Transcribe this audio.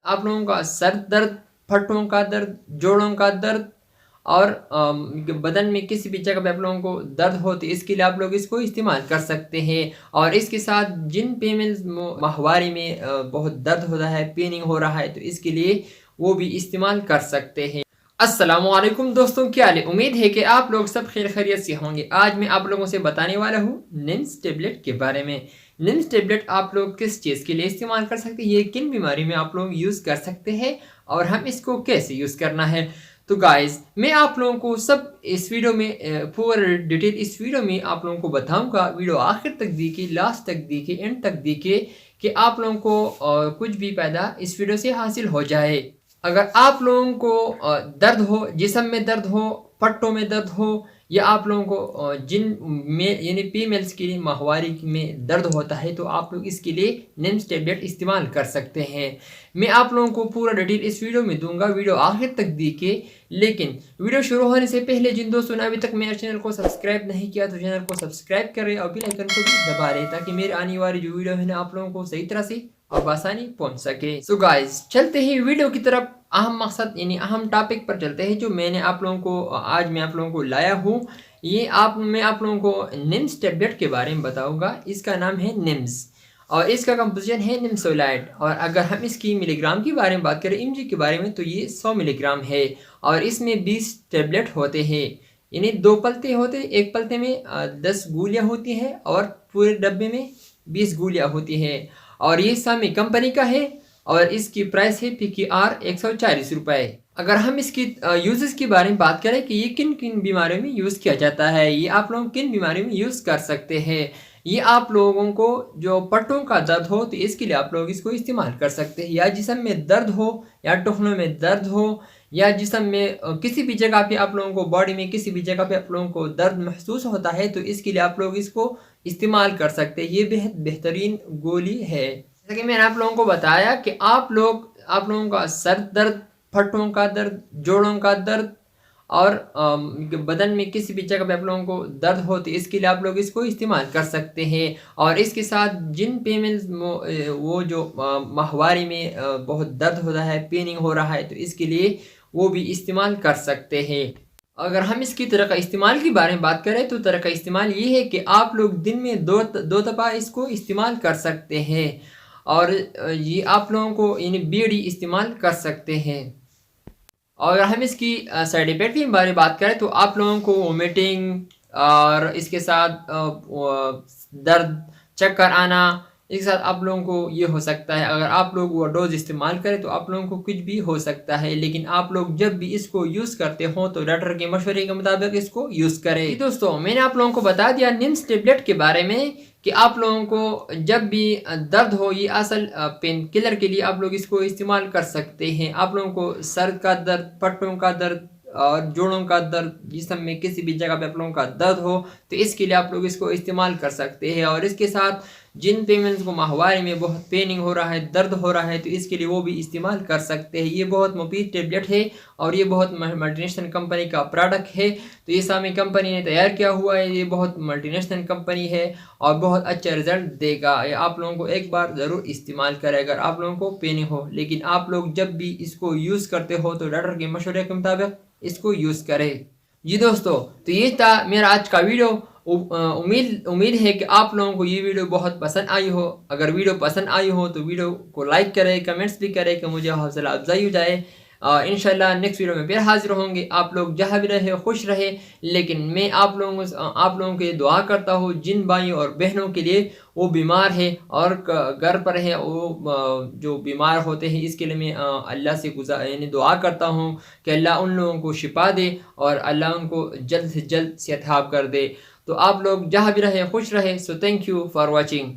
आप लोगों का सर दर्द, फटों का दर्द, जोड़ों का दर्द और बदन में किसी भी जगह पे आप लोगों को दर्द हो तो इसके लिए आप लोग इसको इस्तेमाल कर सकते हैं। और इसके साथ जिन फीमेल्स माहवारी में बहुत दर्द होता है, पेनिंग हो रहा है, तो इसके लिए वो भी इस्तेमाल कर सकते हैं। अस्सलामुअलैकुम दोस्तों, क्या हाल है? उम्मीद है कि आप लोग सब खैर खैरियत से होंगे। आज मैं आप लोगों से बताने वाला हूँ निम्स टेबलेट के बारे में। निम्स टेबलेट आप लोग किस चीज़ के लिए इस्तेमाल कर सकते हैं, ये किन बीमारी में आप लोग यूज़ कर सकते हैं और हम इसको कैसे यूज़ करना है। तो गाइस, मैं आप लोगों को सब इस वीडियो में पूरा डिटेल इस वीडियो में आप लोगों को बताऊंगा। वीडियो आखिर तक देखिए, लास्ट तक देखिए, एंड तक देखिए कि आप लोगों को कुछ भी फायदा इस वीडियो से हासिल हो जाए। अगर आप लोगों को दर्द हो, जिस्म में दर्द हो, पट्टों में दर्द हो, या आप लोगों को जिन में यानी फीमेल्स की माहवारी में दर्द होता है, तो आप लोग इसके लिए निम्स टेबलेट इस्तेमाल कर सकते हैं। मैं आप लोगों को पूरा डिटेल इस वीडियो में दूंगा, वीडियो आखिर तक देखिए। लेकिन वीडियो शुरू होने से पहले जिन दोस्तों ने अभी तक मेरे चैनल को सब्सक्राइब नहीं किया तो चैनल को सब्सक्राइब करें और बेल आइकन को भी दबा रहे, ताकि मेरे आने वाली जो वीडियो है ना आप लोगों को सही तरह से और आसानी पहुंच सके। सो गाइस, चलते ही वीडियो की तरफ। अहम मकसद यानी अहम टॉपिक पर चलते हैं जो मैंने आप लोगों को आज मैं आप लोगों को लाया हूँ। मैं आप लोगों को निम्स टेबलेट के बारे में बताऊंगा। इसका नाम है निम्स और इसका कंपोजिशन है निम्सोलाइड। और अगर हम इसकी मिलीग्राम के बारे में बात करें, एमजी के बारे में, तो ये 100 मिलीग्राम है और इसमें 20 टेबलेट होते हैं। यानी 2 पलते होते हैं, एक पलते में 10 गोलियाँ होती हैं और पूरे डब्बे में 20 गोलियाँ होती हैं। और ये सामी कंपनी का है और इसकी प्राइस है PKR 140 रुपये। अगर हम इसकी यूजेस के बारे में बात करें कि ये किन किन बीमारियों में यूज़ किया जाता है, ये आप लोग किन बीमारियों में यूज़ कर सकते हैं। ये आप लोगों को जो पट्टों का दर्द हो तो इसके लिए आप लोग इसको इस्तेमाल कर सकते हैं, या जिस्म में दर्द हो, या टखनों में दर्द हो, या जिस्म में किसी भी जगह पे आप लोगों को बॉडी में किसी भी जगह पे आप लोगों को दर्द महसूस होता है, तो इसके लिए आप लोग इसको इस्तेमाल कर सकते हैं। ये बेहद बेहतरीन गोली है। जैसा कि मैंने आप लोगों को बताया कि आप लोगों का सर दर्द, फटों का दर्द, जोड़ों का दर्द और बदन में किसी भी जगह पे आप लोगों को दर्द हो तो इसके लिए आप लोग इसको इस्तेमाल कर सकते हैं। और इसके साथ जिन फीमेल्स वो जो माहवारी में बहुत दर्द होता है, पेनिंग हो रहा है, तो इसके लिए वो भी इस्तेमाल कर सकते हैं। अगर हम इसकी तरह का इस्तेमाल के बारे में बात करें तो तरह का इस्तेमाल ये है कि आप लोग दिन में दो दफ़ा इसको इस्तेमाल कर सकते हैं। और ये आप लोगों को यानी बीड़ी इस्तेमाल कर सकते हैं। और अगर हम इसकी साइड इफेक्ट के बारे में बात करें तो आप लोगों को वोमिटिंग और इसके साथ दर्द, चक्कर आना, इसके साथ आप लोगों को ये हो सकता है। अगर आप लोग वो डोज इस्तेमाल करें तो आप लोगों को कुछ भी हो सकता है। लेकिन आप लोग जब भी इसको यूज़ करते हो तो डॉक्टर के मशवरे के मुताबिक इसको यूज़ करें। दोस्तों, मैंने आप लोगों को बता दिया निम्स टेबलेट के बारे में कि आप लोगों को जब भी दर्द हो, ये असल पेन किलर के लिए आप लोग इसको इस्तेमाल कर सकते हैं। आप लोगों को सर का दर्द, पट्टों का दर्द और जोड़ों का दर्द, जिस्म में किसी भी जगह पे आप लोगों का दर्द हो तो इसके लिए आप लोग इसको इस्तेमाल कर सकते हैं। और इसके साथ जिन फीमेल्स को माहवारी में बहुत पेनिंग हो रहा है, दर्द हो रहा है, तो इसके लिए वो भी इस्तेमाल कर सकते हैं। ये बहुत मुफीद टेबलेट है और ये बहुत मल्टीनेशनल कंपनी का प्रोडक्ट है। तो ये सामी कंपनी ने तैयार किया हुआ है, ये बहुत मल्टीनेशनल कंपनी है और बहुत अच्छा रिजल्ट देगा। ये आप लोगों को एक बार ज़रूर इस्तेमाल करें अगर आप लोगों को पेनिंग हो। लेकिन आप लोग जब भी इसको यूज़ करते हो तो डॉक्टर के मशवरे के मुताबिक इसको यूज़ करें। जी दोस्तों, तो ये था मेरा आज का वीडियो। उम्मीद है कि आप लोगों को ये वीडियो बहुत पसंद आई हो। अगर वीडियो पसंद आई हो तो वीडियो को लाइक करें, कमेंट्स भी करें कि मुझे हौसला अफजाई हो जाए। इंशाल्लाह नेक्स्ट वीडियो में फिर हाजिर होंगे। आप लोग जहाँ भी रहे खुश रहे। लेकिन मैं आप लोगों के लिए दुआ करता हूँ जिन भाइयों और बहनों के लिए वो बीमार है और घर पर है, वो जो बीमार होते हैं, इसके लिए मैं अल्लाह से यानी दुआ करता हूँ कि अल्लाह उन लोगों को शिफा दे और अल्लाह उनको जल्द से जल्द सेहतयाब कर दे। तो आप लोग जहाँ भी रहे खुश रहे। So thank you for watching.